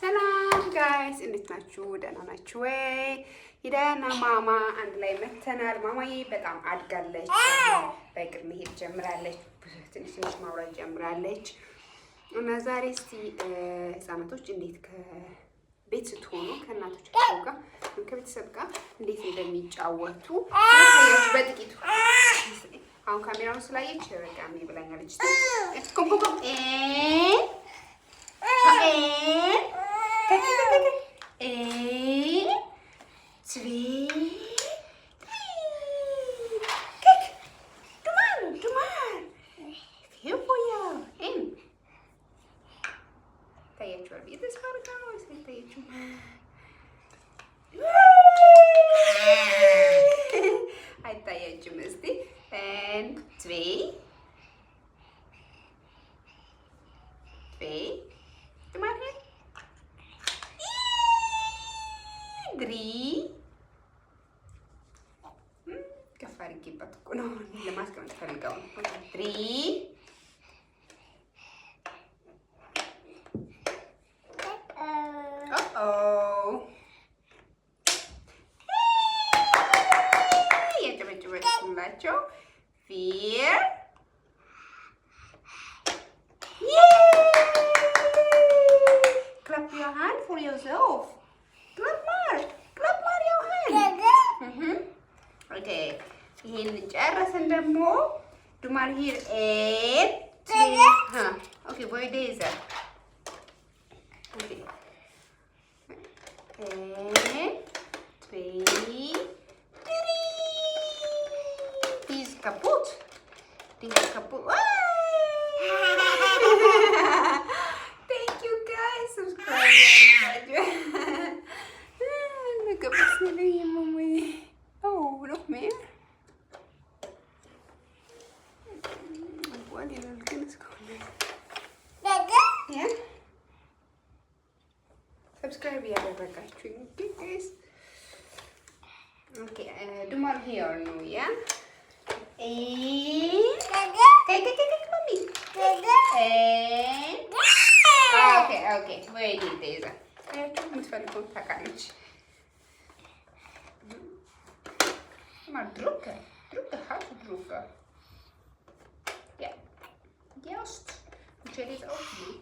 ሰላም ጋይስ እንዴት ናችሁ? ደህና ናችሁ ወይ? ሂዳያና ማማ አንድ ላይ መተናል። ማማዬ በጣም አድጋለች። በእግር መሄድ ጀምራለች። ትንሽ ማውራት ጀምራለች። እና ዛሬ እስቲ ህፃናቶች እንዴት ከቤት ስትሆኑ ከእናቶቻቸው ጋር ከቤተሰብ ጋር እንዴት እንደሚጫወቱ በጥቂቱ አሁን ካሜራውን ስላየች በቃ ብላኛለች። አይታያችሁም? እስቲ ከፍ አድርጌበት እኮ ነው ለማስቀመጥ ፈልገው ነው። የጨበጨበችላቸው ፊር clap your hand for yourself. Clap more your hand. Okay. ይሄን ጨረስን ደግሞ ዱማን ሂር okay boy days okay He's kaputt. Thank you guys. Subscribe. Look at this little mommy. Oh, look man. What is this going on? Yeah. Subscribe ያደረጋችሁኝ guys. Okay, do more here no, yeah? Mommy. Okay. Wait, Daisy. I took my phone to package. Maar drukken, hard drukken. Ja, juist. Moet je dit ook doen?